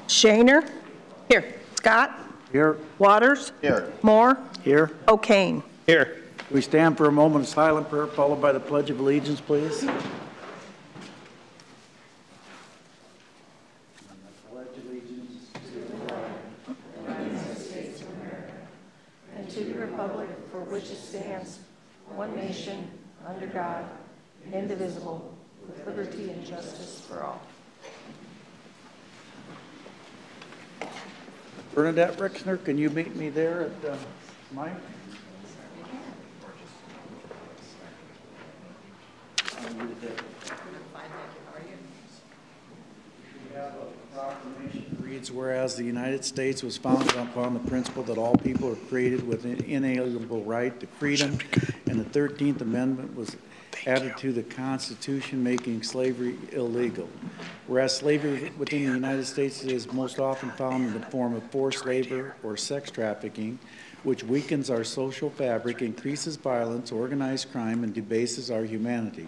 Shaner. Here. Scott. Here. Waters. Here. Moore. Here. O'Kane. Here. We stand for a moment of silent prayer followed by the Pledge of Allegiance, please. To the republic for which it stands, one nation, under God, indivisible, with liberty and justice for all. Bernadette Rixner, can you meet me there at Mike? Reads, whereas the United States was founded upon the principle that all people are created with an inalienable right to freedom, and the 13th Amendment was added to the Constitution, making slavery illegal. Whereas slavery within the United States is most often found in the form of forced labor or sex trafficking, which weakens our social fabric, increases violence, organized crime, and debases our humanity.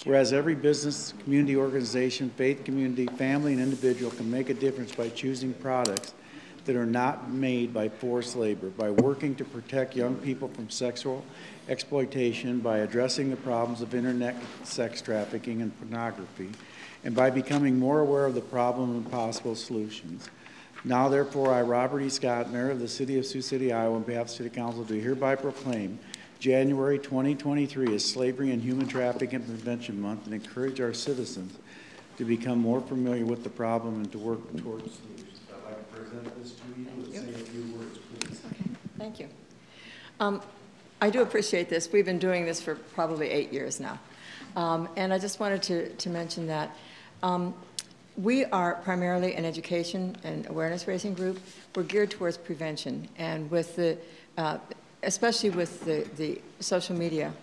Whereas every business, community organization, faith community, family, and individual can make a difference by choosing products that are not made by forced labor, by working to protect young people from sexual exploitation, by addressing the problems of internet sex trafficking and pornography, and by becoming more aware of the problem and possible solutions. Now, therefore, I, Robert E. Scott, Mayor of the City of Sioux City, Iowa, on behalf of the City Council, do hereby proclaim January 2023 as Slavery and Human Trafficking Prevention Month and encourage our citizens to become more familiar with the problem and to work towards solutions. I'd like to present this to you and say a few words, please. Okay, thank you. I do appreciate this. We've been doing this for probably 8 years now. And I just wanted to mention that we are primarily an education and awareness raising group. We're geared towards prevention, and with the especially with the social media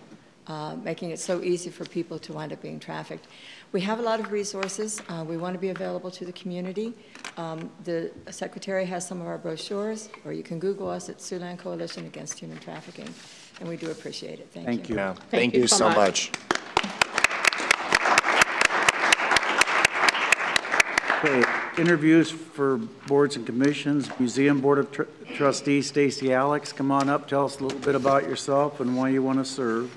making it so easy for people to wind up being trafficked. We have a lot of resources. We want to be available to the community. The Secretary has some of our brochures, or you can Google us at Siouxland Coalition Against Human Trafficking, and we do appreciate it. Thank you. Yeah. Thank you so much. Okay, interviews for boards and commissions. Museum Board of Trustees, Stacy Alex, come on up. Tell us a little bit about yourself and why you want to serve.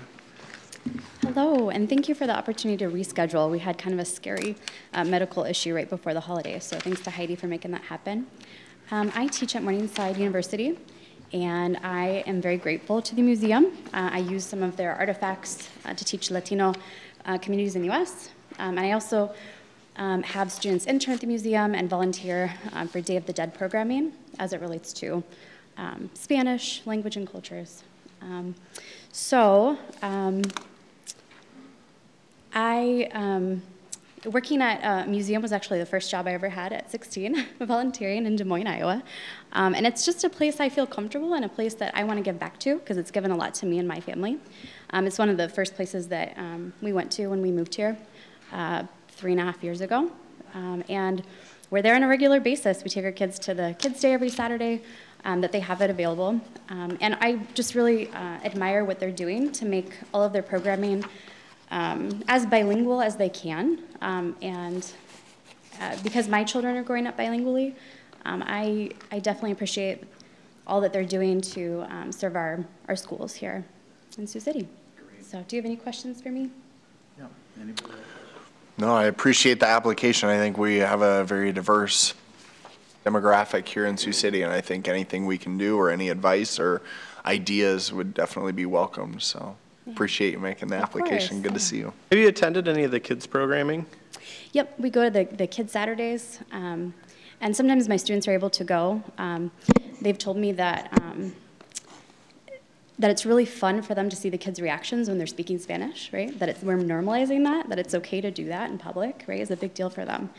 Hello, and thank you for the opportunity to reschedule. We had kind of a scary medical issue right before the holidays, so thanks to Heidi for making that happen. I teach at Morningside University, and I am very grateful to the museum. I use some of their artifacts to teach Latino communities in the U.S., and I also have students intern at the museum and volunteer for Day of the Dead programming as it relates to Spanish, language, and cultures. Working at a museum was actually the first job I ever had at 16, volunteering in Des Moines, Iowa. And it's just a place I feel comfortable and a place that I want to give back to because it's given a lot to me and my family. It's one of the first places that we went to when we moved here 3.5 years ago. And we're there on a regular basis. We take our kids to the Kids' Day every Saturday, that they have it available. And I just really admire what they're doing to make all of their programming as bilingual as they can. Because my children are growing up bilingually, I definitely appreciate all that they're doing to serve our schools here in Sioux City. So do you have any questions for me? Yeah. Anybody? No, I appreciate the application. I think we have a very diverse demographic here in Sioux City, and I think anything we can do or any advice or ideas would definitely be welcome. So appreciate you making the application. Good to see you. Have you attended any of the kids programming? Yep, we go to the Kids Saturdays, and sometimes my students are able to go. They've told me that that it's really fun for them to see the kids' reactions when they're speaking Spanish, right? That we're normalizing that it's okay to do that in public, right, is a big deal for them.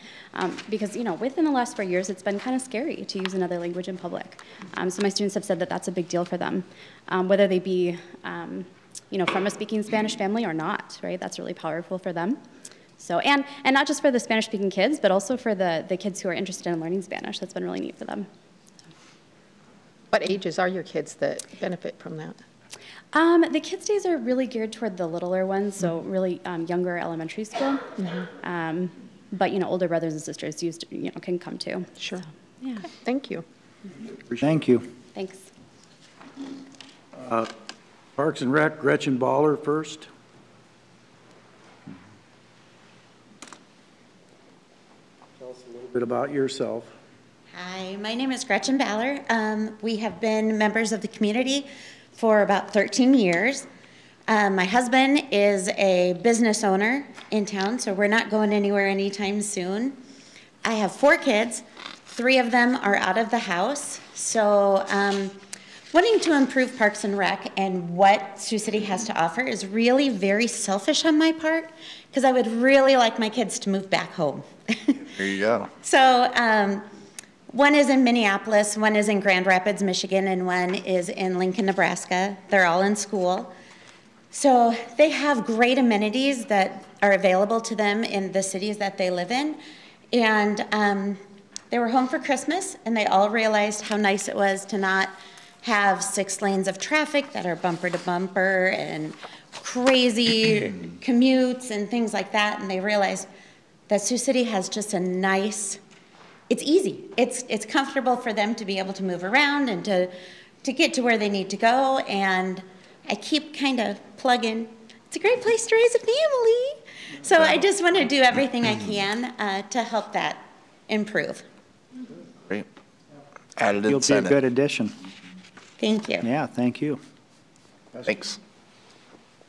Because, you know, within the last 4 years, it's been kind of scary to use another language in public. So my students have said that that's a big deal for them, whether they be, you know, from a speaking Spanish family or not, right? That's really powerful for them. So, and not just for the Spanish-speaking kids, but also for the kids who are interested in learning Spanish. That's been really neat for them. What ages are your kids that benefit from that? The Kids' Days are really geared toward the littler ones, so really younger elementary school. Mm-hmm. but, older brothers and sisters can come too. Sure. So, yeah. Thank you. Thank you. Thanks. Parks and Rec, Gretchen Baller first. Tell us a little bit about yourself. Hi, my name is Gretchen Baller. We have been members of the community for about 13 years. My husband is a business owner in town, so we're not going anywhere anytime soon. I have 4 kids. 3 of them are out of the house. So wanting to improve Parks and Rec and what Sioux City has to offer is really very selfish on my part, because I would really like my kids to move back home. There you go. So one is in Minneapolis, one is in Grand Rapids, Michigan, and one is in Lincoln, Nebraska. They're all in school. So they have great amenities that are available to them in the cities that they live in. And they were home for Christmas, and they all realized how nice it was to not have 6 lanes of traffic that are bumper to bumper and crazy commutes and things like that. And they realized that Sioux City has just a nice, it's easy. It's comfortable for them to be able to move around and to get to where they need to go. And I keep kind of plugging, it's a great place to raise a family. So I just want to do everything I can to help that improve. Great. Added You'll be a incentive. good addition. Thank you. Yeah, thank you. Thanks.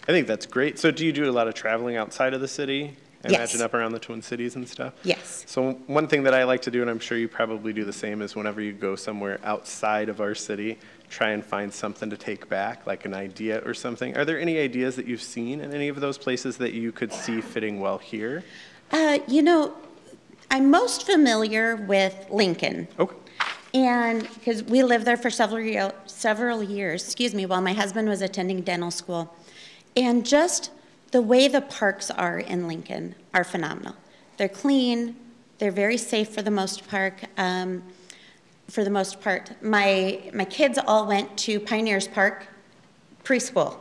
I think that's great. So do you do a lot of traveling outside of the city? I Yes. imagine up around the Twin Cities and stuff? Yes. So one thing that I like to do, and I'm sure you probably do the same, is whenever you go somewhere outside of our city, try and find something to take back, like an idea or something. Are there any ideas that you've seen in any of those places that you could see fitting well here? I'm most familiar with Lincoln. Okay. And because we lived there for several years, while my husband was attending dental school. And just the way the parks are in Lincoln are phenomenal. They're clean, they're very safe for the most part. My kids all went to Pioneers Park preschool.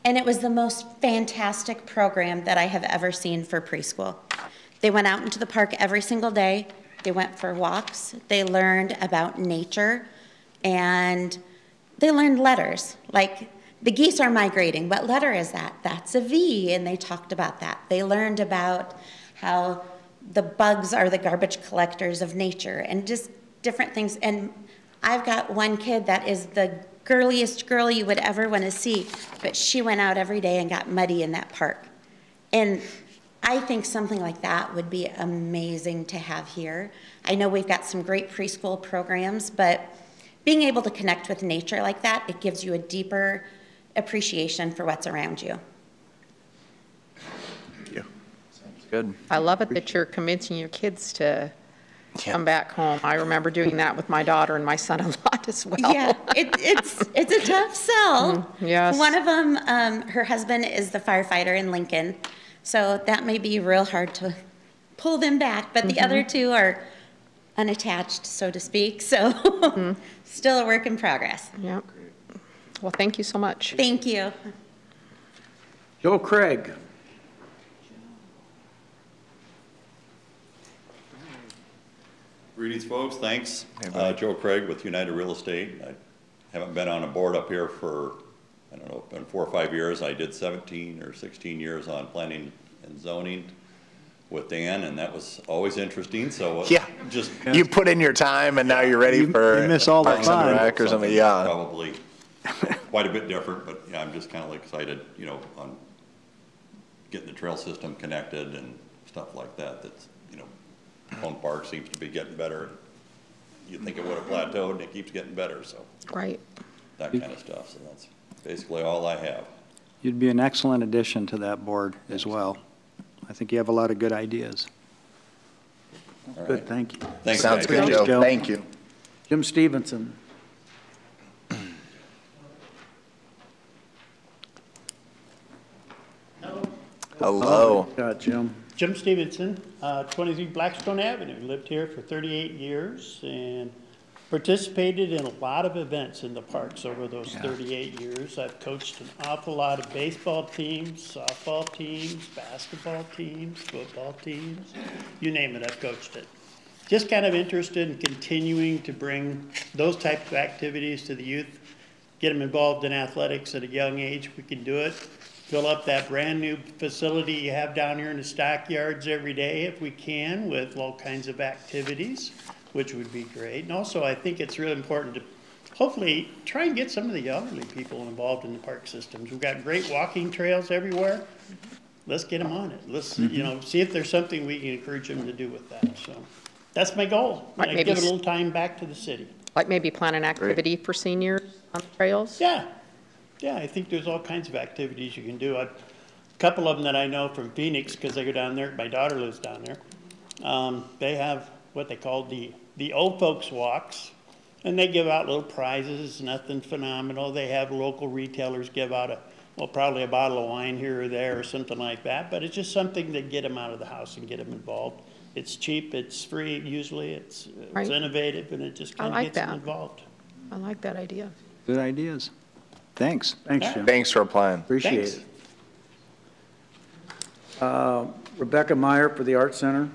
And it was the most fantastic program that I have ever seen for preschool. They went out into the park every single day. They went for walks. They learned about nature, and they learned letters. Like, the geese are migrating. What letter is that? That's a V, and they talked about that. They learned about how the bugs are the garbage collectors of nature, and just different things. And I've got one kid that is the girliest girl you would ever want to see, but she went out every day and got muddy in that park. And I think something like that would be amazing to have here. I know we've got some great preschool programs, but being able to connect with nature like that, it gives you a deeper appreciation for what's around you. Thank you. Sounds good. I love it that you're convincing your kids to come back home. I remember doing that with my daughter and my son a lot as well. Yeah, it's a tough sell. Yes. One of them, her husband is the firefighter in Lincoln, so that may be real hard to pull them back, but the other 2 are unattached, so to speak, so still a work in progress. Yep. Well, thank you so much. Thank you. Joe Craig. Greetings, folks. Thanks. Hey, buddy. Joe Craig with United Real Estate. I haven't been on a board up here for, I don't know, been 4 or 5 years. I did 17 or 16 years on planning and zoning with Dan, and that was always interesting. So Yeah. just You put in your time and now you're ready for you miss all the Parks and fun. Rec or something. Yeah. probably quite a bit different, but yeah, I'm just kind of like excited, on getting the trail system connected and stuff like that. That's, Home Park seems to be getting better. You think it would have plateaued, and it keeps getting better, so Right. that kind of stuff. So that's basically all I have. You'd be an excellent addition to that board as well. I think you have a lot of good ideas. All right. Good, thank you. Thanks, Sounds guys. good, Joe. Joe. Thank you. Jim Stevenson. Hello. Got Jim. Jim Stevenson, 23 Blackstone Avenue. Lived here for 38 years and participated in a lot of events in the parks over those 38 years. I've coached an awful lot of baseball teams, softball teams, basketball teams, football teams, you name it, I've coached it. Just kind of interested in continuing to bring those types of activities to the youth, get them involved in athletics at a young age. We can do it. Fill up that brand new facility you have down here in the stockyards every day if we can with all kinds of activities, which would be great. And also I think it's really important to hopefully try and get some of the elderly people involved in the park systems. We've got great walking trails everywhere. Let's get them on it. Let's, you know, see if there's something we can encourage them to do with that. So that's my goal. Like maybe give a little time back to the city. Like maybe plan an activity for seniors on the trails? Yeah. Yeah, I think there's all kinds of activities you can do. A couple of them that I know from Phoenix, because I go down there, my daughter lives down there. They have what they call the old folks walks, and they give out little prizes, nothing phenomenal. They have local retailers give out probably a bottle of wine here or there or something like that, but it's just something to get them out of the house and get them involved. It's cheap, it's free usually, it's innovative, and it just kind of gets them involved. I like that idea. Good ideas. Thanks. Thanks, Jim. Thanks for applying. Appreciate it. Rebecca Meyer for the Art Center.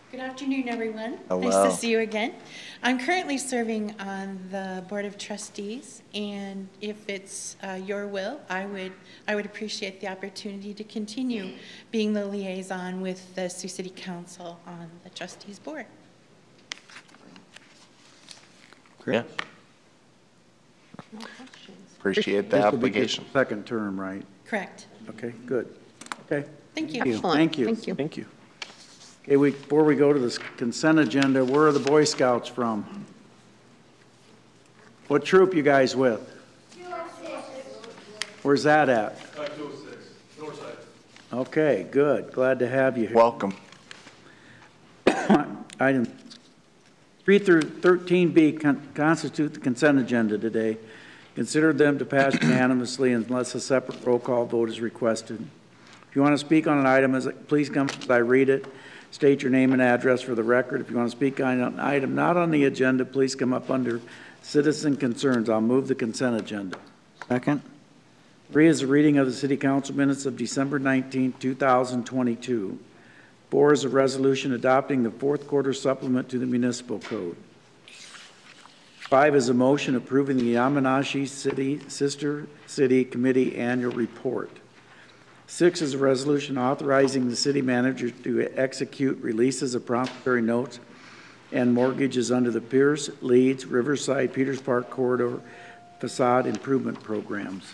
Good afternoon, everyone. Hello. Nice to see you again. I'm currently serving on the Board of Trustees, and if it's your will, I would appreciate the opportunity to continue being the liaison with the Sioux City Council on the Trustees Board. Yeah. Appreciate the application. Second term, right? Correct. Okay, good. Okay. Thank you. Thank you. Thank you. Thank you. Okay, before we go to the consent agenda, where are the Boy Scouts from? What troop you guys with? Where's that at? 206, north side. Okay, good. Glad to have you here. Welcome. Item 3 through 13B constitute the consent agenda today. Consider them to pass unanimously unless a separate roll call vote is requested. If you want to speak on an item, please come as I read it. State your name and address for the record. If you want to speak on an item not on the agenda, please come up under citizen concerns. I'll move the consent agenda. Second. 3 is a reading of the City Council minutes of December 19, 2022. 4 is a resolution adopting the fourth quarter supplement to the municipal code. 5 is a motion approving the Yamanashi City Sister City Committee annual report. 6 is a resolution authorizing the city manager to execute releases of promissory notes and mortgages under the Pierce, Leeds, Riverside, Peters Park Corridor facade improvement programs.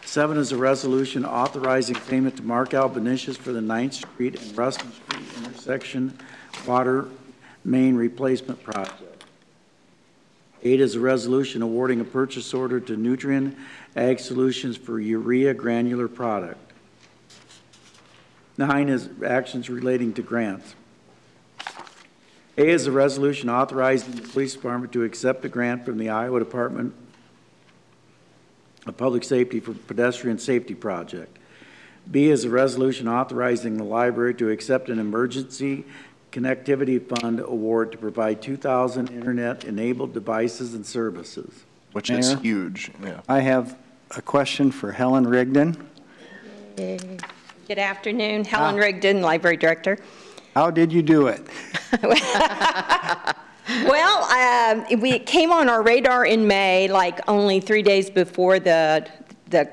7 is a resolution authorizing payment to Mark Albanesius for the 9th Street and Rustin Street intersection water main replacement project. 8 is a resolution awarding a purchase order to Nutrien Ag Solutions for urea granular product. 9 is actions relating to grants. A is a resolution authorizing the police department to accept a grant from the Iowa Department of Public Safety for pedestrian safety project. B is a resolution authorizing the library to accept an emergency connectivity fund award to provide 2,000 internet-enabled devices and services. Which is huge. Yeah. I have a question for Helen Rigdon. Good afternoon, Helen Rigdon, Library Director. How did you do it? Well, we came on our radar in May, like only 3 days before the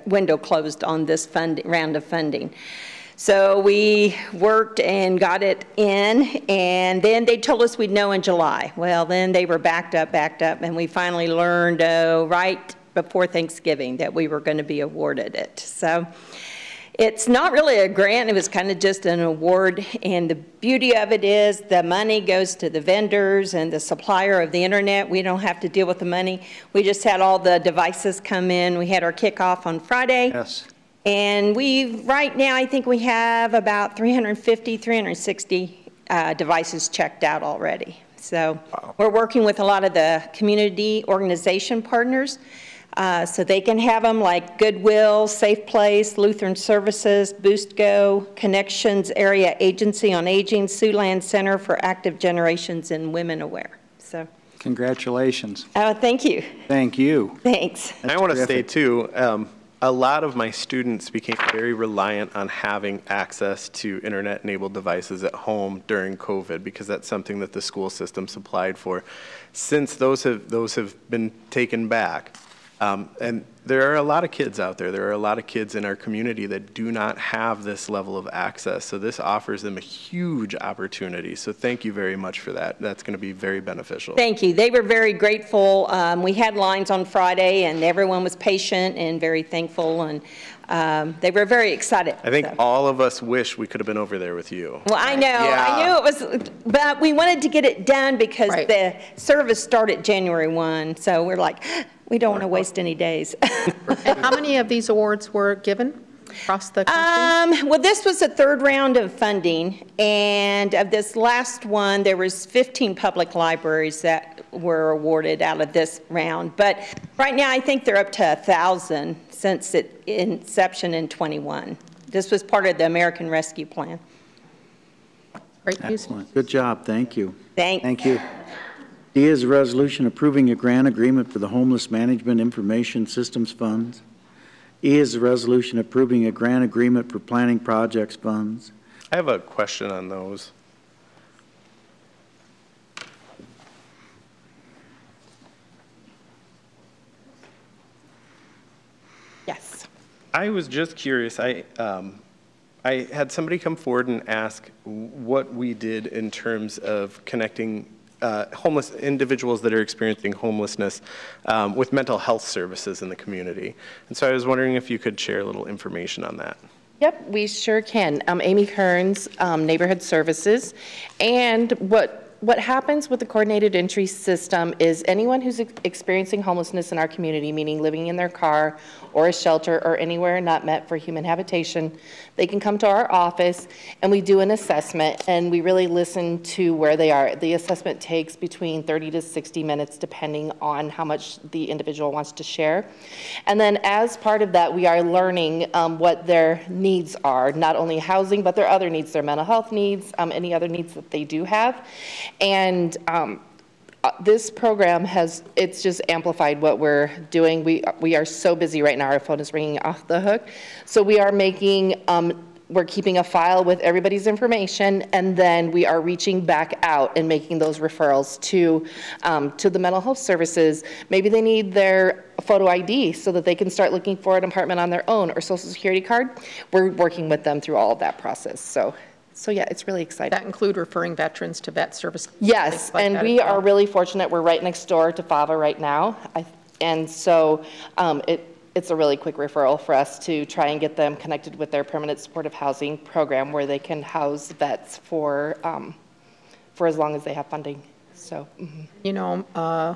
window closed on this round of funding. So we worked and got it in, and then they told us we'd know in July. Well, then they were backed up, and we finally learned right before Thanksgiving that we were going to be awarded it. So it's not really a grant, it was kind of just an award, and the beauty of it is the money goes to the vendors and the supplier of the internet. We don't have to deal with the money. We just had all the devices come in. We had our kickoff on Friday. Yes. And right now, I think we have about 350, 360 devices checked out already. So we're working with a lot of the community organization partners. So they can have them like Goodwill, Safe Place, Lutheran Services, Boost Go, Connections Area Agency on Aging, Siouxland Center for Active Generations and Women Aware. So. Congratulations. Oh, thank you. Thank you. Thanks. And I want to say too, a lot of my students became very reliant on having access to internet-enabled devices at home during COVID because that's something that the school system supplied for. Since those have been taken back, and there are a lot of kids out there. There are a lot of kids in our community that do not have this level of access. So this offers them a huge opportunity. So thank you very much for that. That's going to be very beneficial. Thank you. They were very grateful. We had lines on Friday, and everyone was patient and very thankful, and they were very excited. I think all of us wish we could have been over there with you. Well, I know. Yeah. I knew it was, but we wanted to get it done because the service started January 1. So we're like, we don't want to waste any days. And how many of these awards were given across the country? Well, this was the third round of funding, and of this last one, there was 15 public libraries that were awarded out of this round. But right now, I think they're up to 1,000 since its inception in 21. This was part of the American Rescue Plan. Great news. Excellent. Good job. Thank you. Thanks. Thank you. D is a resolution approving a grant agreement for the Homeless Management Information Systems Funds. E is a resolution approving a grant agreement for planning projects funds. I have a question on those. Yes. I was just curious. I had somebody come forward and ask what we did in terms of connecting homeless individuals that are experiencing homelessness with mental health services in the community. And so I was wondering if you could share a little information on that. Yep, we sure can. Amy Kearns, Neighborhood Services. And what happens with the coordinated entry system is anyone who's experiencing homelessness in our community, meaning living in their car or a shelter or anywhere not meant for human habitation, they can come to our office and we do an assessment and we really listen to where they are. The assessment takes between 30 to 60 minutes depending on how much the individual wants to share. And then as part of that, we are learning what their needs are, not only housing, but their other needs, their mental health needs, any other needs that they do have. And this program it's just amplified what we're doing. We are so busy right now, our phone is ringing off the hook. So we are making, we're keeping a file with everybody's information, and then we are reaching back out and making those referrals to the mental health services. Maybe they need their photo ID so that they can start looking for an apartment on their own or social security card. We're working with them through all of that process. So yeah, it's really exciting. That include referring veterans to vet services? Yes, like and we are really fortunate. We're right next door to FAVA right now. And so it's a really quick referral for us to try and get them connected with their permanent supportive housing program where they can house vets for as long as they have funding. So, You know,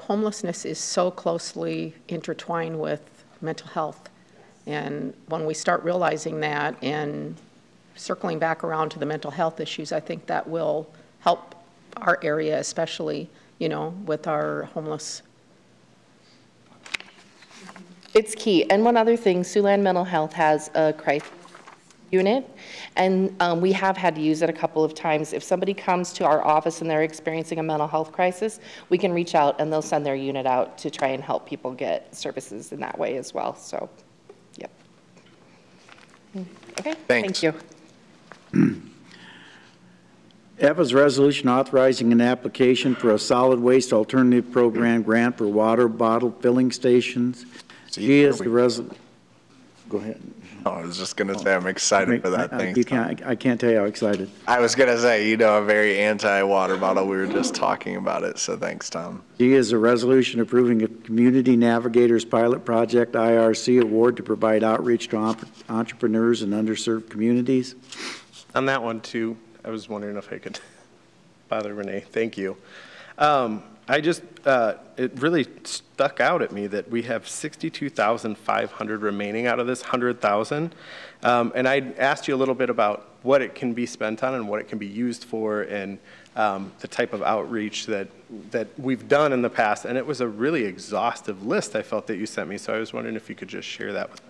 homelessness is so closely intertwined with mental health. And when we start realizing that and circling back around to the mental health issues, I think that will help our area, especially, you know, with our homeless. It's key. And one other thing, Siouxland Mental Health has a crisis unit, and we have had to use it a couple of times. If somebody comes to our office and they're experiencing a mental health crisis, we can reach out and they'll send their unit out to try and help people get services in that way as well. So, yep. Okay, Thanks. thank you. F is resolution authorizing an application for a solid waste alternative program grant for water bottle filling stations. G is the go ahead. Oh, I was just going to say I'm excited for that thing. I can't tell you how excited. I was going to say, you know, a very anti-water bottle. We were just talking about it, so thanks, Tom. G is a resolution approving a Community Navigators Pilot Project IRC award to provide outreach to entrepreneurs in underserved communities. On that one too, I was wondering if I could bother Renee. Thank you. It really stuck out at me that we have 62,500 remaining out of this 100,000. And I asked you a little bit about what it can be spent on and what it can be used for, and the type of outreach that we've done in the past. And it was a really exhaustive list I felt that you sent me, so I was wondering if you could just share that with me.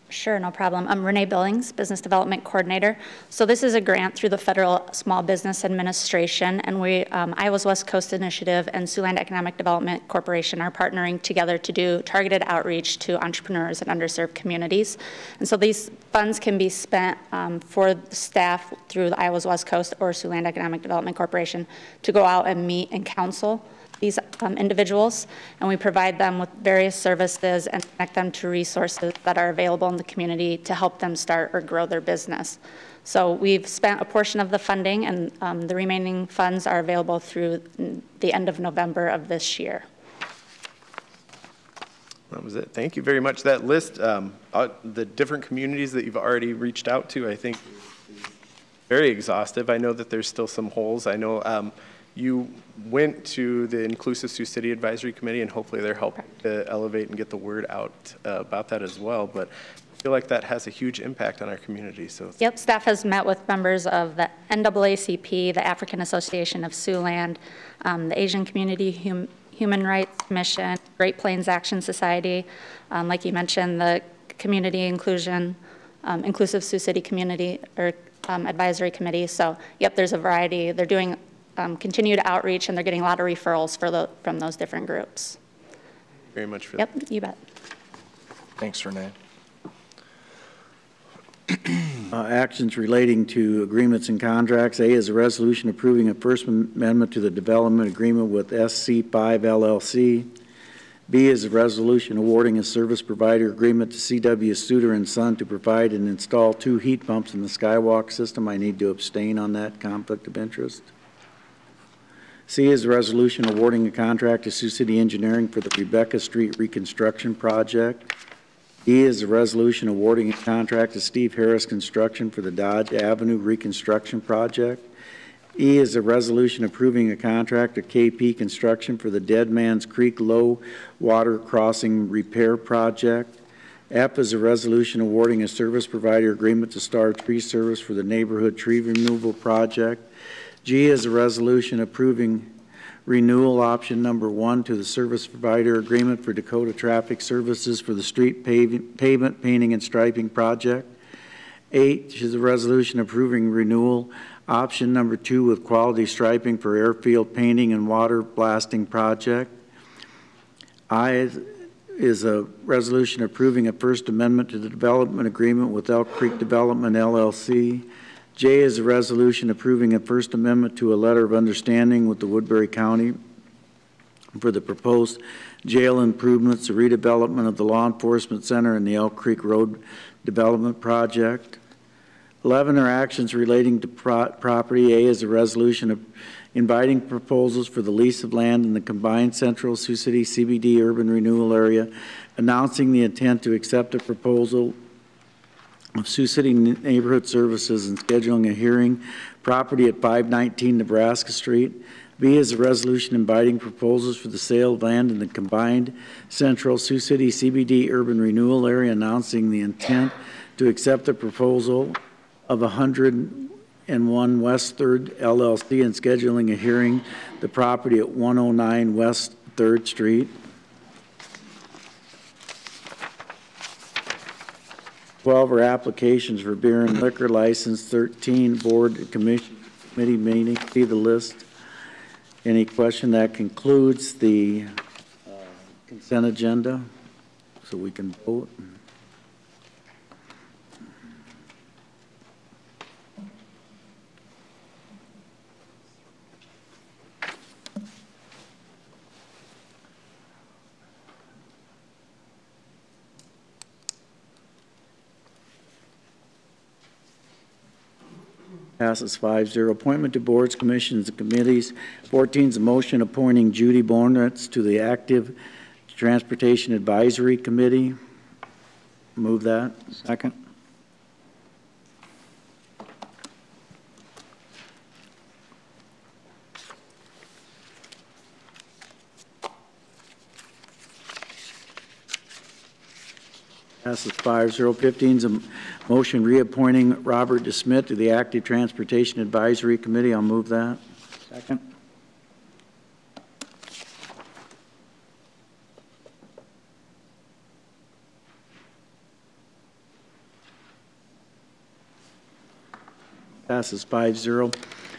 Sure, no problem. I'm Renee Billings, Business Development Coordinator. So this is a grant through the Federal Small Business Administration, and we, Iowa's West Coast Initiative and Siouxland Economic Development Corporation are partnering together to do targeted outreach to entrepreneurs in underserved communities. And so these funds can be spent for the staff through the Iowa's West Coast or Siouxland Economic Development Corporation to go out and meet and counsel these individuals, and we provide them with various services and connect them to resources that are available in the community to help them start or grow their business. So we've spent a portion of the funding, and the remaining funds are available through the end of November of this year. That was it. Thank you very much. That list, the different communities that you've already reached out to, I think is very exhaustive. I know that there's still some holes. I know you went to the Inclusive Sioux City Advisory Committee, and hopefully they're helping to elevate and get the word out about that as well. But I feel like that has a huge impact on our community. So yep, staff has met with members of the NAACP, the African Association of Siouxland, the Asian Community Human Rights Commission, Great Plains Action Society, like you mentioned, the Community Inclusion, Inclusive Sioux City Community or Advisory Committee. So yep, there's a variety. They're doing continued outreach, and they're getting a lot of referrals from those different groups. Very much for that. Yep, you bet. Thanks, Renee. Actions relating to agreements and contracts. A is a resolution approving a First Amendment to the development agreement with SC5 LLC. B is a resolution awarding a service provider agreement to CW Suter and Son to provide and install 2 heat pumps in the Skywalk system. I need to abstain on that conflict of interest. C is a resolution awarding a contract to Sioux City Engineering for the Rebecca Street reconstruction project. E is a resolution awarding a contract to Steve Harris Construction for the Dodge Avenue reconstruction project. E is a resolution approving a contract to KP Construction for the Dead Man's Creek Low Water Crossing repair project. F is a resolution awarding a service provider agreement to Star Tree Service for the neighborhood tree removal project. G is a resolution approving renewal option number 1 to the service provider agreement for Dakota Traffic Services for the street pavement painting and striping project. H is a resolution approving renewal option number 2 with quality striping for airfield painting and water blasting project. I is a resolution approving a First Amendment to the development agreement with Elk Creek Development LLC. J is a resolution approving a First Amendment to a letter of understanding with the Woodbury County for the proposed jail improvements, the redevelopment of the law enforcement center, and the Elk Creek Road development project. 11 are actions relating to property. A is a resolution of inviting proposals for the lease of land in the combined central Sioux City CBD urban renewal area, announcing the intent to accept a proposal of Sioux City Neighborhood Services and scheduling a hearing. Property at 519 Nebraska Street. B is a resolution inviting proposals for the sale of land in the combined central Sioux City CBD urban renewal area, announcing the intent to accept the proposal of 101 West 3rd LLC and scheduling a hearing. The property at 109 West 3rd Street. 12 are applications for beer and liquor license. 13 board and committee meetings. See the list. Any question? That concludes the consent agenda, so we can vote. Passes 5-0. Appointment to boards, commissions, and committees. 14 is a motion appointing Judy Bonertz to the Active Transportation Advisory Committee. Move that. Second. Passes 5-0. 15 is a motion reappointing Robert DeSmidt to the Active Transportation Advisory Committee. I'll move that. Second. Passes 5-0.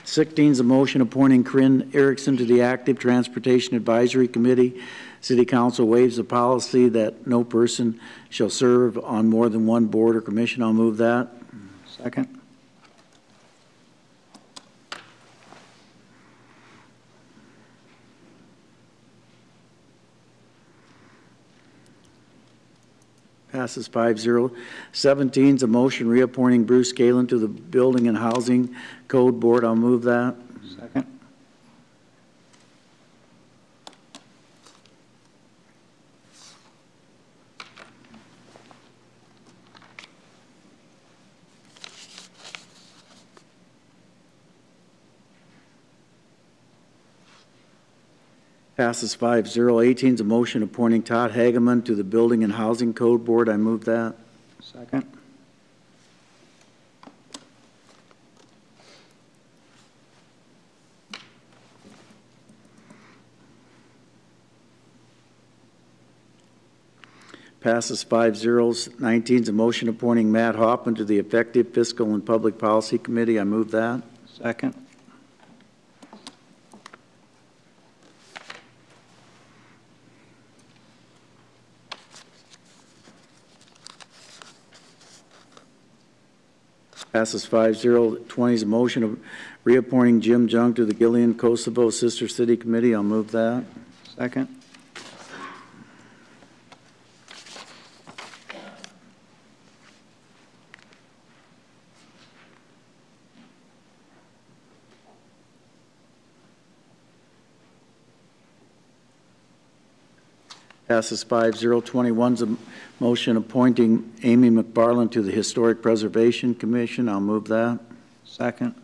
16 is a motion appointing Corinne Erickson to the Active Transportation Advisory Committee. City Council waives the policy that no person shall serve on more than one board or commission. I'll move that. Second. Passes 5-0. 17 is a motion reappointing Bruce Kalin to the Building and Housing Code Board. I'll move that. Second. Passes 5-0. 18 is a motion appointing Todd Hageman to the Building and Housing Code Board. I move that. Second. Passes 5-0. 19 is a motion appointing Matt Hoffman to the Effective Fiscal and Public Policy Committee. I move that. Second. Passes 5-0. 20 is a motion of reappointing Jim Jung to the Gillian Kosovo Sister City Committee. I'll move that. Second. Passes 5-0. 21 is a motion appointing Amy Macfarlane to the Historic Preservation Commission. I'll move that. Second.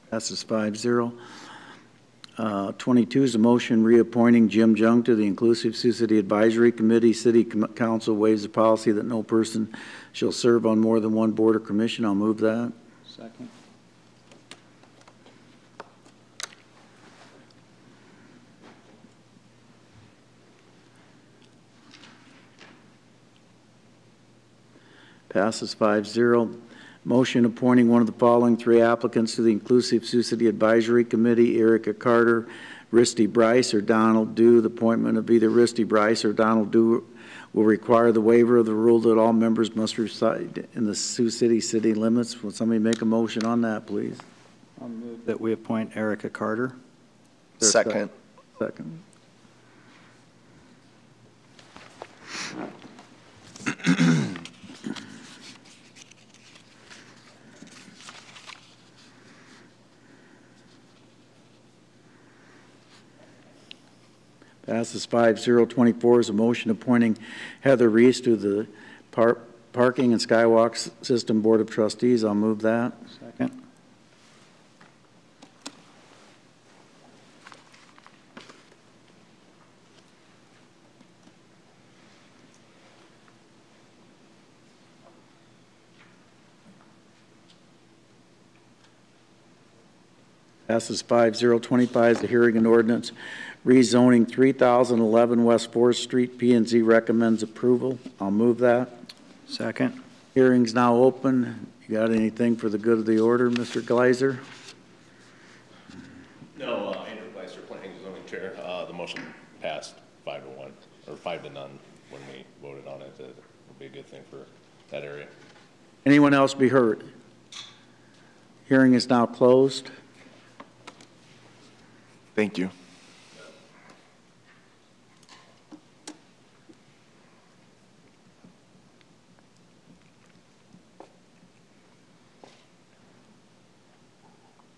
Passes 5-0. 22 is a motion reappointing Jim Jung to the Inclusive Sioux City Advisory Committee. City Council waives the policy that no person shall serve on more than one board or commission. I'll move that. Second. Passes 5-0. Motion appointing one of the following three applicants to the Inclusive Sioux City Advisory Committee: Erica Carter, Risty Bryce, or Donald Dew. The appointment of either Risty Bryce or Donald Dew will require the waiver of the rule that all members must reside in the Sioux City city limits. Will somebody make a motion on that, please? I'll move that we appoint Erica Carter. Second. Second. Passes 5-0. 24 is a motion appointing Heather Reese to the Parking and Skywalk System Board of Trustees. I'll move that. Second. Passes 5-0. 25 is the hearing and ordinance rezoning 3011 West 4th Street. P&Z recommends approval. I'll move that. Second. Hearing's now open. You got anything for the good of the order, Mr. Gleiser? No, Andrew Gleiser, Planning and Zoning Chair. The motion passed 5-1, or 5-0 when we voted on it. It would be a good thing for that area. Anyone else be heard? Hearing is now closed. Thank you.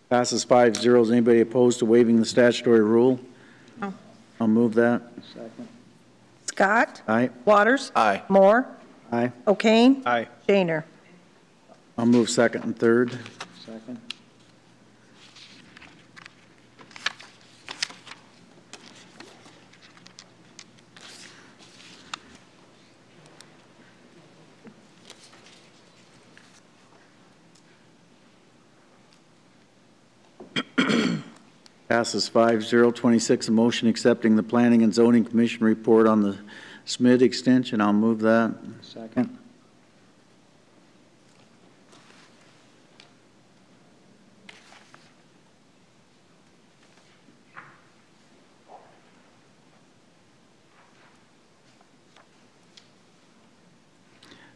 Passes 5-0. Is anybody opposed to waiving the statutory rule? No. I'll move that. Second. Scott? Aye. Waters? Aye. Moore? Aye. O'Kane? Aye. Shaner? I'll move second and third. Second. Passes 5-0. 26, a motion accepting the Planning and Zoning Commission report on the SMID extension. I'll move that. Second.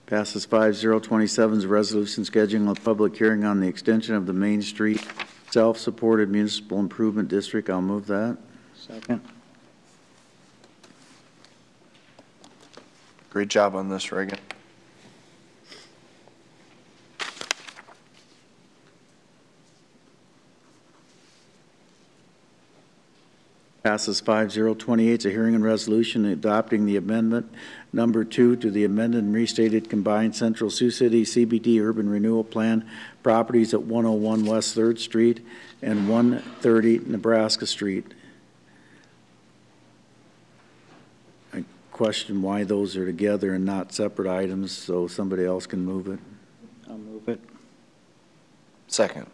Passes 5-0. 27 is a resolution scheduling a public hearing on the extension of the Main Street Self-Supported Municipal Improvement District. I'll move that. Second. Great job on this, Reagan. Passes 5-0. 28 is a hearing and resolution adopting the amendment number 2 to the amended and restated combined Central Sioux City CBD Urban Renewal Plan properties at 101 West 3rd Street and 130 Nebraska Street. I question why those are together and not separate items, so somebody else can move it. I'll move it. Second.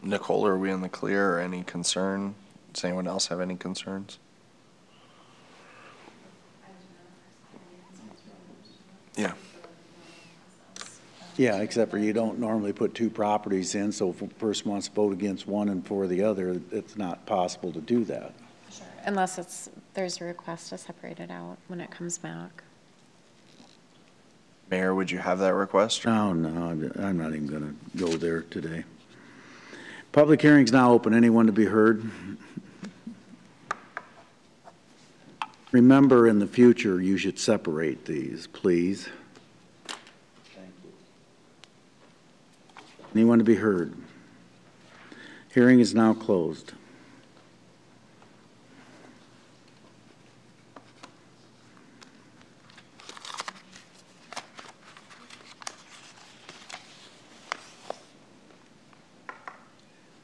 Nicole, are we in the clear or any concern? Does anyone else have any concerns? Yeah. Yeah, except for you don't normally put two properties in, so if a person wants to vote against one and for the other, it's not possible to do that. Sure. Unless there's a request to separate it out when it comes back. Mayor, would you have that request? Oh, no, I'm not even going to go there today. Public hearing's now open. Anyone to be heard? Remember, in the future, you should separate these, please. Thank you. Anyone to be heard? Hearing is now closed.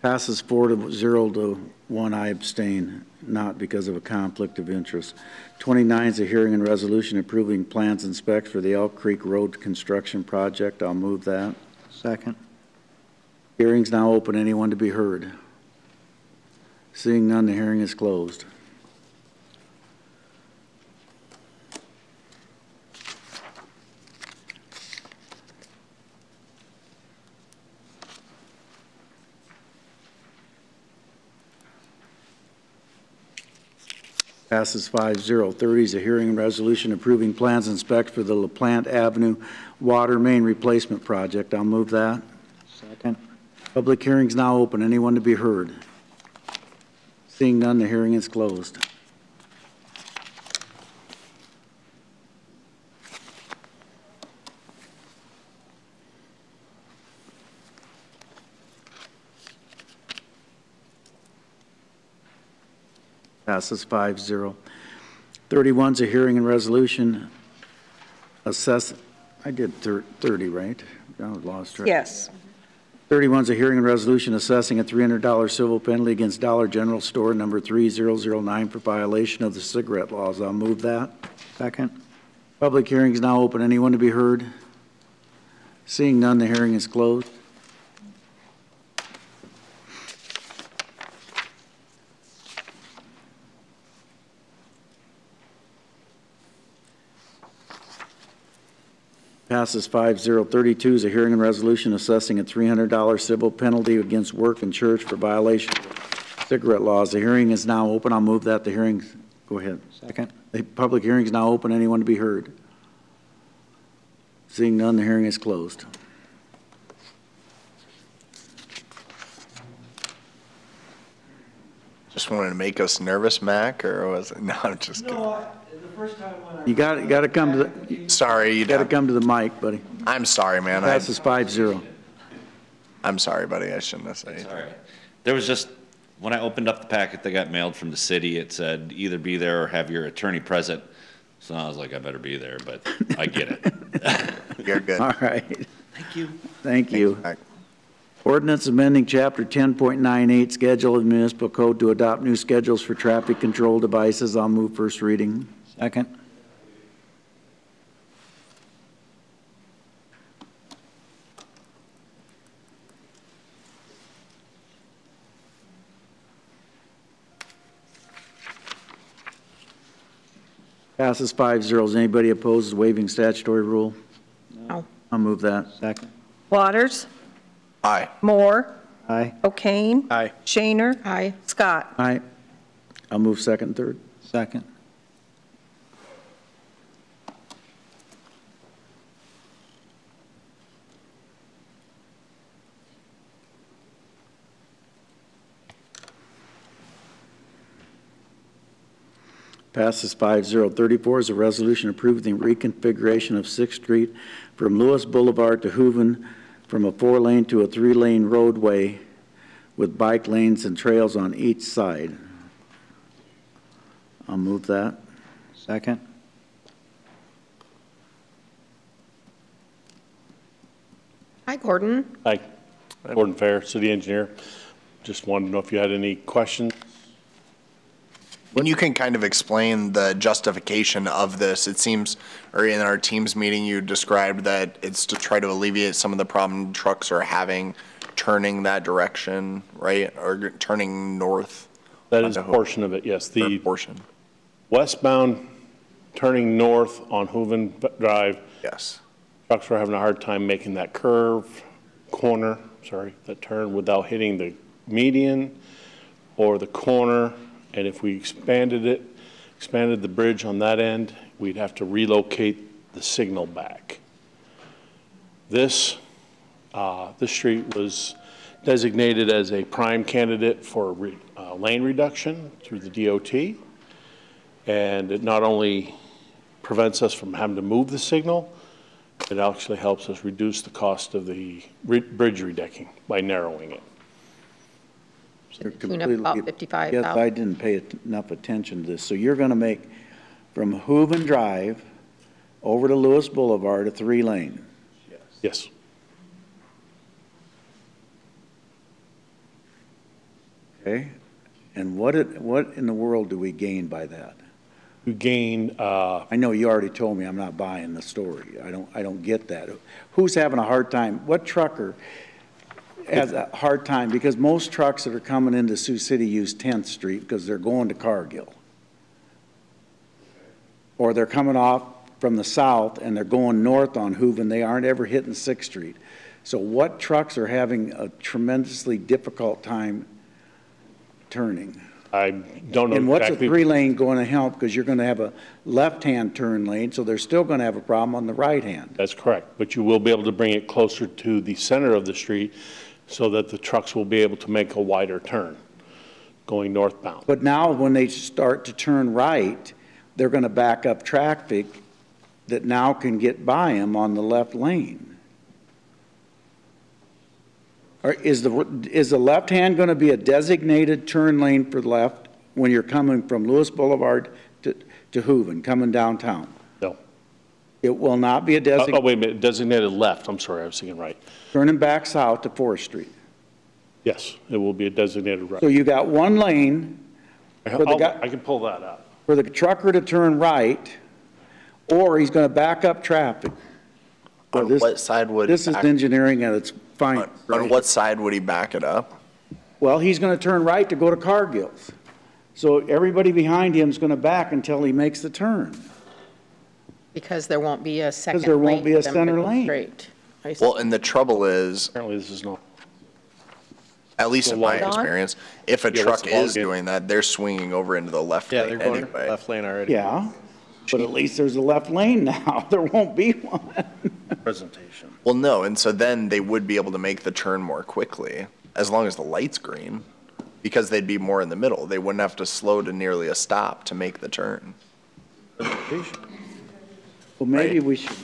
Passes 4-0 to 1. I abstain, not because of a conflict of interest. 29 is a hearing and resolution approving plans and specs for the Elk Creek Road construction project. I'll move that. Second. Hearing's now open. Anyone to be heard? Seeing none, the hearing is closed. Passes 5-0. 30 is a hearing and resolution approving plans and specs for the Plante Ave Watermain replacement project. I'll move that. Second. Public hearing's now open. Anyone to be heard? Seeing none, the hearing is closed. Passes 5-0. 31 is a hearing and resolution I did 30, right? I lost track. Yes. 31 is a hearing and resolution assessing a $300 civil penalty against Dollar General Store number 3009 for violation of the cigarette laws. I'll move that. Second. Public hearing is now open. Anyone to be heard? Seeing none, the hearing is closed. Passes 5-0. 32 is a hearing and resolution assessing a $300 civil penalty against work and church for violation of cigarette laws. The hearing is now open. I'll move that. The hearing, go ahead. Second. The public hearing is now open. Anyone to be heard? Seeing none, the hearing is closed. Just wanted to make us nervous, Mac, or was it? No, I'm just kidding. The first time when you got to come to the. Sorry, you got to come to the mic, buddy. I'm sorry, man. Passes 5-0. I'm sorry, buddy. I shouldn't have said anything. All right. There was just, when I opened up the packet that got mailed from the city, it said either be there or have your attorney present. Sounds like I better be there, but I get it. You're good. All right. Thank you. Thank you. Ordinance amending Chapter 10.98 Schedule of the Municipal Code to adopt new schedules for traffic control devices. I'll move first reading. Second. Passes 5-0. Is anybody opposed to waiving statutory rule? No. I'll move that. Second. Waters? Aye. Moore? Aye. O'Kane? Aye. Shaner? Aye. Scott? Aye. I'll move second and third. Second. Passes 5-0. 34 is a resolution approving the reconfiguration of 6th Street from Loess Boulevard to Hooven from a 4-lane to a 3-lane roadway with bike lanes and trails on each side. I'll move that. Second. Hi, Gordon. Hi, Gordon Fair, city engineer. Just wanted to know if you had any questions. When you can kind of explain the justification of this, it seems, or in our team's meeting, you described that it's to try to alleviate some of the problem trucks are having turning that direction, right? Or turning north. That is a portion of it, yes. The portion. Westbound turning north on Hooven Drive. Yes. Trucks were having a hard time making that that turn without hitting the median or the corner. And if we expanded the bridge on that end, we'd have to relocate the signal back. This street was designated as a prime candidate for lane reduction through the DOT. And it not only prevents us from having to move the signal, it actually helps us reduce the cost of the bridge redecking by narrowing it. Tune up about 55,000. Yes, I didn't pay enough attention to this. So you're going to make from Hooven Drive over to Loess Boulevard a 3-lane? Yes. Okay. And what in the world do we gain by that? We gain. I know you already told me. I'm not buying the story. I don't get that. Who's having a hard time? What trucker has a hard time? Because most trucks that are coming into Sioux City use 10th Street because they're going to Cargill. Or they're coming off from the south and they're going north on Hooven. They aren't ever hitting 6th Street. So what trucks are having a tremendously difficult time turning? I don't know. And what's exactly. a 3-lane going to help? Because you're going to have a left-hand turn lane, so they're still going to have a problem on the right hand. That's correct. But you will be able to bring it closer to the center of the street so that the trucks will be able to make a wider turn going northbound. But now when they start to turn right, they're going to back up traffic that now can get by them on the left lane. Or is the left hand going to be a designated turn lane for left when you're coming from Loess Boulevard to Hooven, coming downtown? No. It will not be a designated. Oh, wait a minute. Designated left. I'm sorry. I was thinking right. Turning back south to 4th Street. Yes, it will be a designated right. So you got one lane I can pull that up. for the trucker to turn right, or he's going to back up traffic. On what side would This is engineering at its finest. On what side would he back it up? Well, he's going to turn right to go to Cargill's. So everybody behind him is going to back until he makes the turn. Because there won't be a second Because there won't lane be a for them to center go lane. straight. Well, and the trouble is, Apparently this is not. at least in my Don? experience, if a Yeah, truck what's the is log in? doing that, they're swinging over into the left Yeah, lane they're going anyway. left lane already. Yeah, but at least there's a left lane now. There won't be one. Presentation. Well, no, and so then they would be able to make the turn more quickly, as long as the light's green, because they'd be more in the middle. They wouldn't have to slow to nearly a stop to make the turn. Well, maybe we should,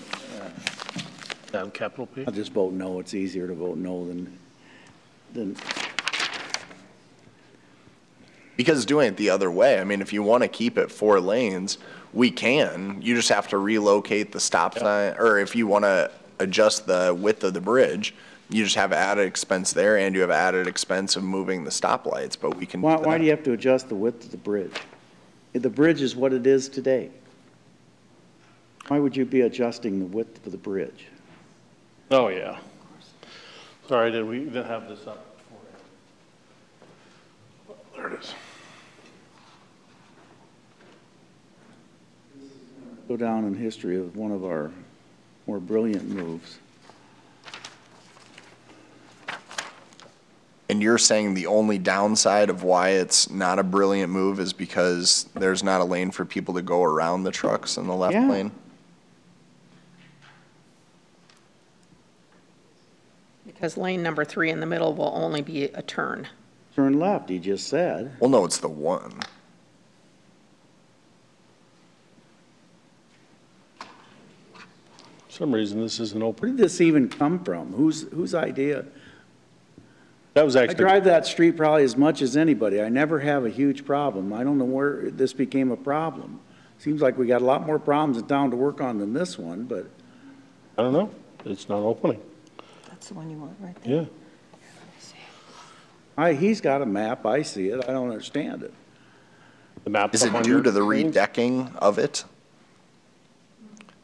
Down capital P. I'll just vote no. It's easier to vote no than Because doing it the other way, I mean, if you want to keep it 4 lanes, we can. You just have to relocate the stop sign, or if you want to adjust the width of the bridge, you just have added expense there, and you have added expense of moving the stoplights, but we can. Why do you have to adjust the width of the bridge? The bridge is what it is today. Why would you be adjusting the width of the bridge? Oh, yeah. Sorry, we didn't have this up before. There it is. Go down in history of one of our more brilliant moves. And you're saying the only downside of why it's not a brilliant move is because there's not a lane for people to go around the trucks in the left lane? Because lane number 3 in the middle will only be a turn. Turn left, he just said. Well, no, it's the one. For some reason, this isn't open. Where did this even come from? Whose idea? That was actually. I drive that street probably as much as anybody. I never have a huge problem. I don't know where this became a problem. Seems like we got a lot more problems in town to work on than this one, but. I don't know. It's not opening. That's the one you want right there. Yeah. He's got a map. I see it. I don't understand it. The map. Is it due to the redecking of it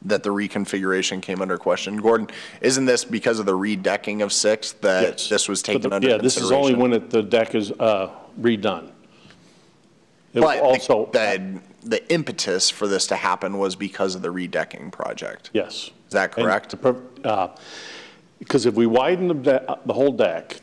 that the reconfiguration came under question? Gordon, isn't this because of the redecking of 6 that this was taken under consideration? Yeah, this is only when the deck is redone. But also, the impetus for this to happen was because of the redecking project. Yes. Is that correct? Because if we widen the whole deck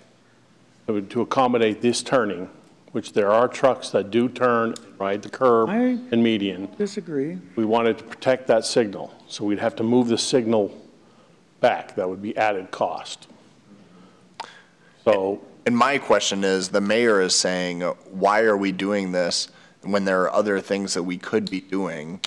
to accommodate this turning, which there are trucks that do turn, ride the curb and median. Disagree. We wanted to protect that signal, so we'd have to move the signal back. That would be added cost. So. And my question is, the mayor is saying, why are we doing this when there are other things that we could be doing?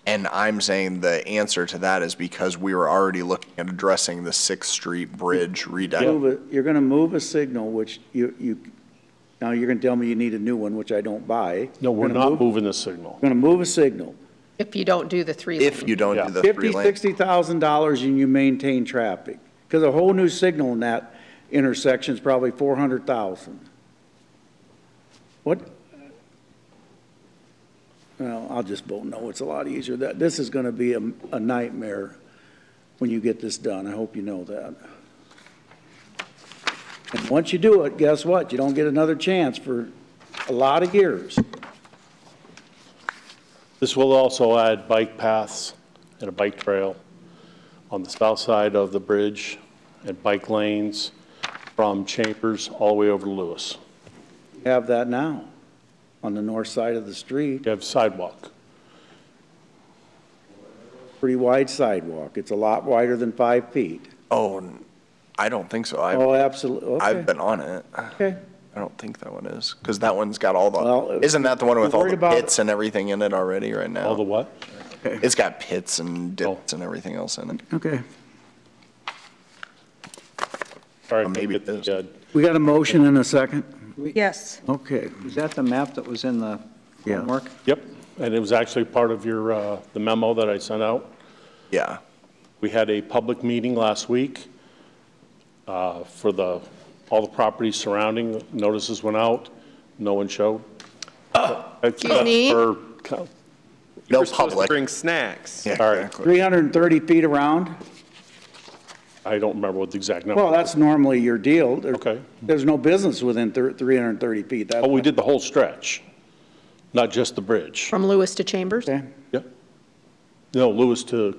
And I'm saying the answer to that is because we were already looking at addressing the 6th Street Bridge redecking. You're going to move a signal, which now you're going to tell me you need a new one, which I don't buy. No, we're not moving the signal. Going to move a signal. If you don't do the 3 lane. If you don't do the 3 lane. $50,000, and you maintain traffic. Because a whole new signal in that intersection is probably $400,000. What? Well, I'll just vote no. It's a lot easier. This is going to be a nightmare when you get this done. I hope you know that. And once you do it, guess what? You don't get another chance for a lot of years. This will also add bike paths and a bike trail on the south side of the bridge and bike lanes from Chambers all the way over to Loess. You have that now on the north side of the street. You have sidewalk. Pretty wide sidewalk. It's a lot wider than 5 feet. Oh, I don't think so. Absolutely. Okay. I've been on it. Okay. I don't think that one is, because that one's got all the, isn't that the one with all the pits and everything in it already right now? All the what? Okay. It's got pits and dips and everything else in it. Okay. All right, maybe it is. We got a motion and a second? Yes. Okay. Is that the map that was in the homework? Yep, and it was actually part of your, the memo that I sent out. Yeah. We had a public meeting last week for all the properties surrounding. Notices went out. No one showed. Excuse me? No public. Bring snacks. Yeah, all right. exactly. 330 feet around? I don't remember what the exact number. Well, that's normally your deal. Okay. There's no business within 330 feet. Oh, we did the whole stretch, not just the bridge. From Loess to Chambers? Okay. Yep. No, Loess to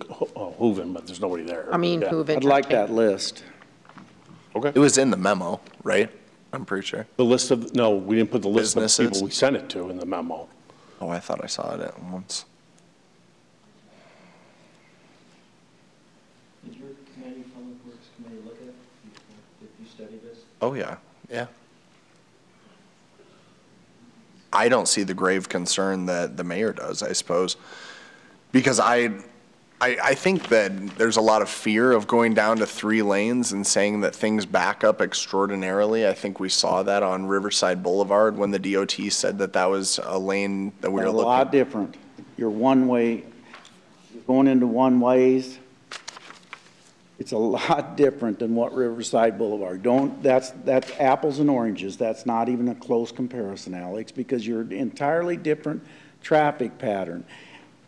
Hooven, but there's nobody there. I mean, Yeah. Hooven. I'd like that list. Okay. It was in the memo, right? I'm pretty sure. The list of, no, we didn't put the list of Businesses? people we sent it to in the memo. Oh, I thought I saw it at once. Did your committee, Public Works Committee, look at it? Did you study this? Oh, yeah, yeah. I don't see the grave concern that the mayor does, I suppose. Because I think that there's a lot of fear of going down to 3 lanes and saying that things back up extraordinarily. I think we saw that on Riverside Boulevard when the DOT said that that was a lane that we were looking. A lot different. You're one way, you're going into one ways. It's a lot different than what Riverside Boulevard. That's apples and oranges. That's not even a close comparison, Alex, because you're entirely different traffic pattern.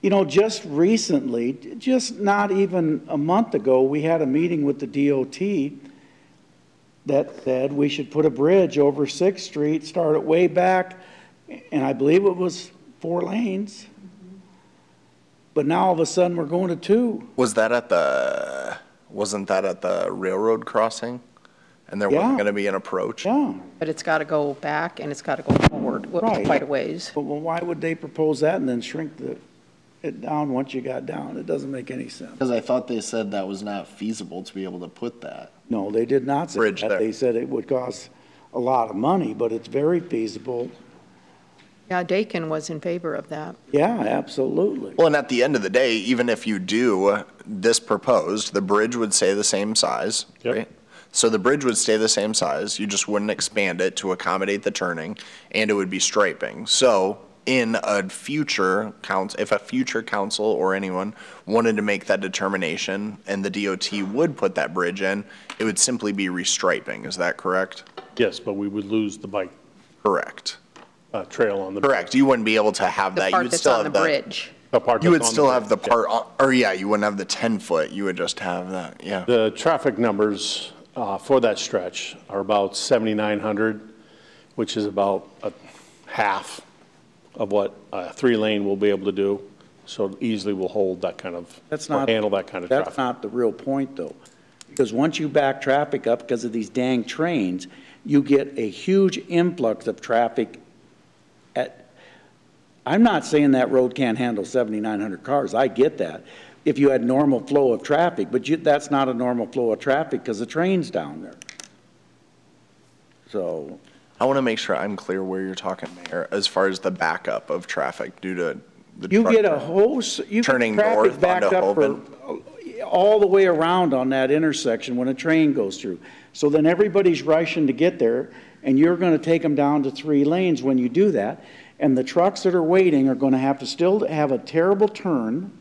You know, just recently, just not even a month ago, we had a meeting with the DOT that said we should put a bridge over 6th Street, start it way back, and I believe it was 4 lanes. But now all of a sudden we're going to 2. Was that at the, wasn't that at the railroad crossing? And there wasn't going to be an approach? Yeah. But it's got to go back and it's got to go forward quite a ways. But well, why would they propose that and then shrink it down once you got down? It doesn't make any sense. Because I thought they said that was not feasible to be able to put that. No, they did not say Bridge that. there. They said it would cost a lot of money, but it's very feasible. Yeah, Dakin was in favor of that. Yeah, absolutely. Well, and at the end of the day, even if you do this proposed, the bridge would stay the same size, right? So the bridge would stay the same size. You just wouldn't expand it to accommodate the turning, and it would be striping. So in a future council, if a future council or anyone wanted to make that determination and the DOT would put that bridge in, it would simply be restriping. Is that correct? Yes, but we would lose the bike. Correct. Trail on the. Correct. You wouldn't be able to have that. You would still have the bridge. The part you would that's on still the have the bridge, part, or yeah, you wouldn't have the 10-foot. You would just have that. Yeah. The traffic numbers for that stretch are about 7,900, which is about a half of what a 3-lane will be able to do. So easily will hold that kind of, handle that kind of traffic. That's not the real point, though. Because once you back traffic up because of these dang trains, you get a huge influx of traffic. I'm not saying that road can't handle 7,900 cars. I get that. If you had normal flow of traffic, but that's not a normal flow of traffic because the train's down there. So I want to make sure I'm clear where you're talking, Mayor, as far as the backup of traffic due to the you truck get a whole turning traffic north backed onto up Hoban. for all the way around on that intersection when a train goes through. So then everybody's rushing to get there, and you're going to take them down to 3 lanes when you do that. And the trucks that are waiting are going to have to still have a terrible turn.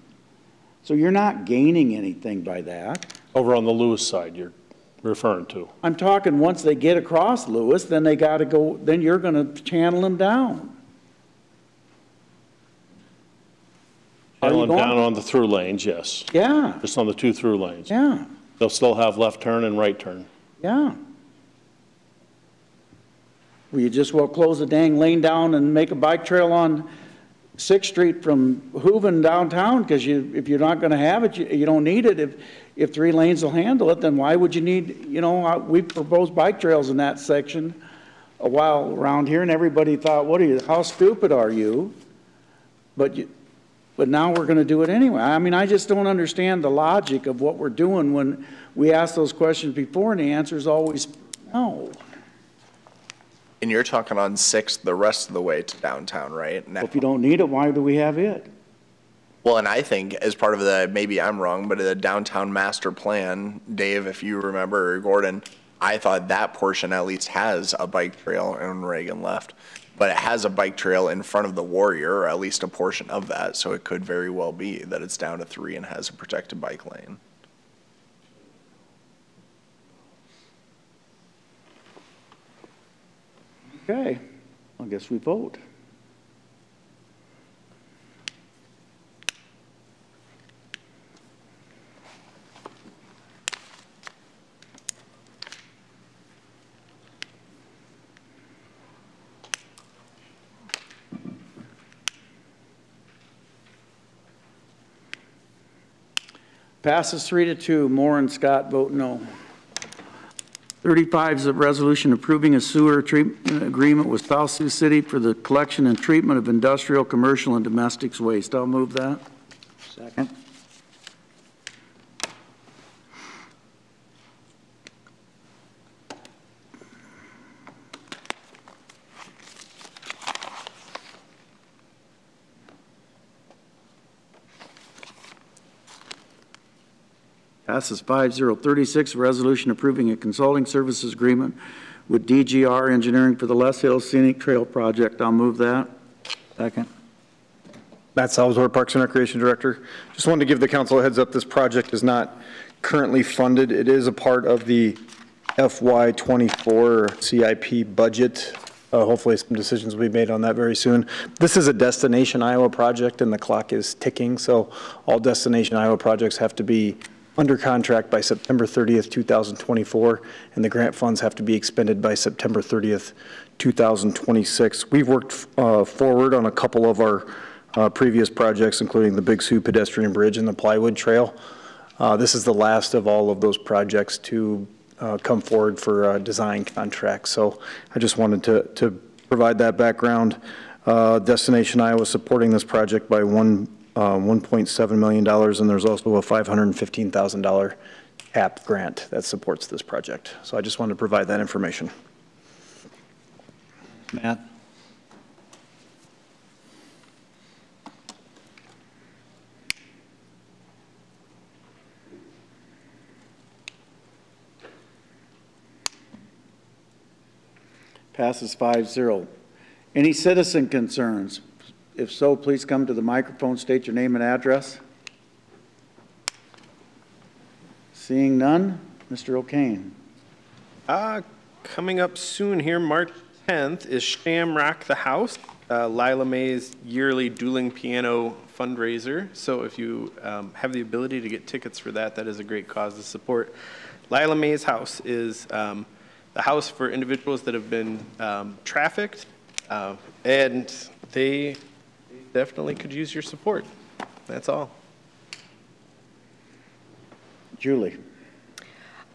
So you're not gaining anything by that. Over on the Loess side you're referring to. I'm talking once they get across Loess, then they got to go, then you're going to channel them down. Channel them down on the through lanes, yes. Yeah. Just on the 2 through lanes. Yeah. They'll still have left turn and right turn. Yeah. Well, you just will close the dang lane down and make a bike trail on 6th Street from Hooven downtown, because if you're not going to have it, you don't need it. If 3 lanes will handle it, then why would you need, we proposed bike trails in that section a while around here, and everybody thought, how stupid are you? But now we're going to do it anyway. I mean, I just don't understand the logic of what we're doing when we ask those questions before, and the answer is always no. And you're talking on 6th the rest of the way to downtown, right? Now. If you don't need it, why do we have it? Well, and I think as part of the, maybe I'm wrong, but the downtown master plan, Dave, if you remember, or Gordon, I thought that portion at least has a bike trail in Reagan left. But it has a bike trail in front of the Warrior, or at least a portion of that, so it could very well be that it's down to 3 and has a protected bike lane. Okay, I guess we vote. Passes 3-2. Moore and Scott vote no. 35 is a resolution approving a sewer treatment agreement with South Sioux City for the collection and treatment of industrial, commercial, and domestic waste. I'll move that. Second. Passes 5-0. 36, a resolution approving a consulting services agreement with DGR Engineering for the Les Hills Scenic Trail Project. I'll move that. Second. Matt Salvatore, Parks and Recreation Director. Just wanted to give the council a heads up. This project is not currently funded. It is a part of the FY24 CIP budget. Hopefully some decisions will be made on that very soon. This is a Destination Iowa project and the clock is ticking. So all Destination Iowa projects have to be under contract by September 30th, 2024, and the grant funds have to be expended by September 30th, 2026. We've worked forward on a couple of our previous projects, including the Big Sioux pedestrian bridge and the plywood trail. This is the last of all of those projects to come forward for design contracts. So I just wanted to provide that background. Destination Iowa is supporting this project by $1.7 million, and there's also a $515,000 CAP grant that supports this project. So I just wanted to provide that information. Matt? Passes 5-0. Any citizen concerns? If so, please come to the microphone, state your name and address. Seeing none, Mr. O'Kane. Coming up soon here, March 10th, is Shamrock the House, Lila May's yearly dueling piano fundraiser. So if you have the ability to get tickets for that, that is a great cause to support. Lila May's House is the house for individuals that have been trafficked, and they definitely could use your support. That's all. Julie.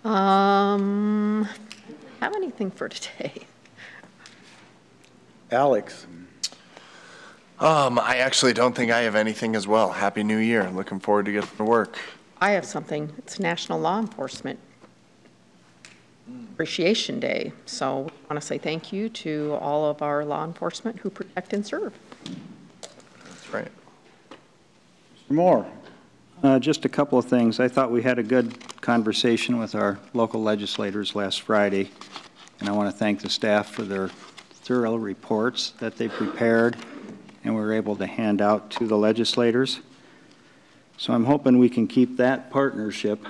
Have anything for today? Alex. I actually don't think I have anything as well. Happy New Year. Looking forward to getting to work. I have something. It's National Law Enforcement Appreciation Day. So we want to say thank you to all of our law enforcement who protect and serve. That's right. Mr. Moore. Just a couple of things. I thought we had a good conversation with our local legislators last Friday, and I want to thank the staff for their thorough reports that they prepared and were able to hand out to the legislators. So I'm hoping we can keep that partnership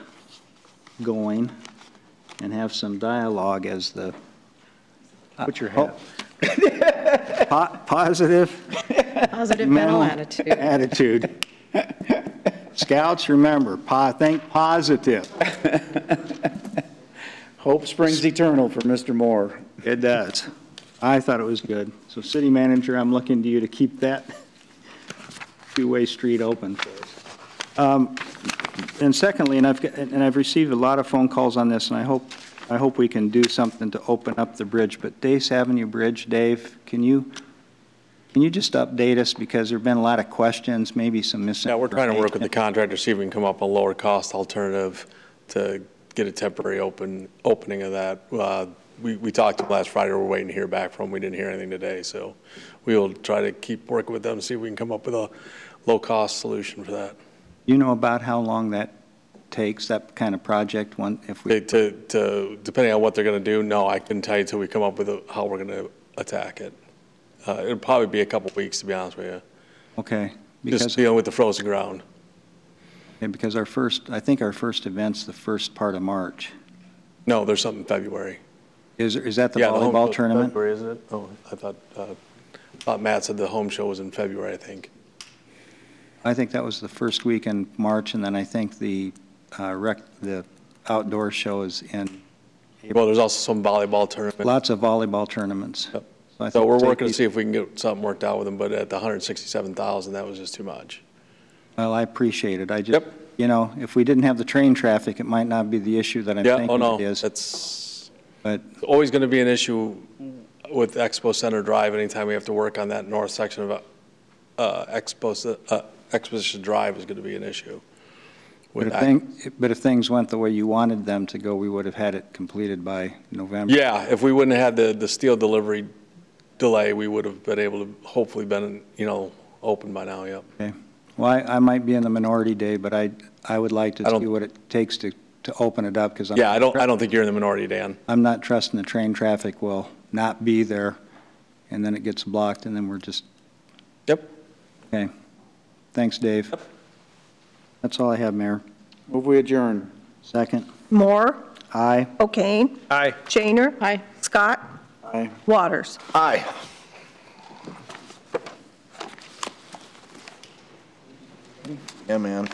going and have some dialogue as the put your hat. Positive mental attitude. Attitude. Scouts, remember, think positive. Hope springs eternal for Mr. Moore. It does. I thought it was good. So, City Manager, I'm looking to you to keep that two-way street open for us. And secondly, I've received a lot of phone calls on this, and I hope we can do something to open up the bridge. But Dace Avenue Bridge, Dave, can you just update us, because there have been a lot of questions, maybe some misinformation? Yeah, we're trying to work with the contractor, see if we can come up with a lower cost alternative to get a temporary opening of that. We talked to them last Friday. We're waiting to hear back from them. We didn't hear anything today, so we will try to keep working with them, see if we can come up with a low-cost solution for that. You know about how long that takes, that kind of project, if we... Depending on what they're going to do, no, I couldn't tell you until we come up with how we're going to attack it. It'll probably be a couple weeks, to be honest with you. Okay. Just dealing with the frozen ground. Yeah, because I think our first event's the first part of March. No, there's something in February. Is that the volleyball tournament? February, isn't it? Oh, I thought Matt said the home show was in February, I think. I think that was the first week in March, and then I think the outdoor show is in April. Well, there's also some volleyball tournaments. Lots of volleyball tournaments. Yep. So we're working to see if we can get something worked out with them, but at the $167,000, that was just too much. Well, I appreciate it. I just, if we didn't have the train traffic, it might not be the issue that I'm thinking it is. It's always going to be an issue with Expo Center Drive. Anytime we have to work on that north section of Exposition Drive is going to be an issue. But if things went the way you wanted them to go, we would have had it completed by November. Yeah, if we wouldn't have had the steel delivery delay, we would have been able to hopefully been, open by now, yep. Okay. Well, I might be in the minority, Dave, but I would like to see what it takes to open it up, because Yeah, I don't think you're in the minority, Dan. I'm not trusting the train traffic will not be there, and then it gets blocked, and then we're just. Yep. Okay. Thanks, Dave. Yep. That's all I have, Mayor. Move we adjourn. Second. Moore, Aye. O'Kane, Aye. Shaner. Aye. Scott, Aye. Waters. Aye. Yeah, man.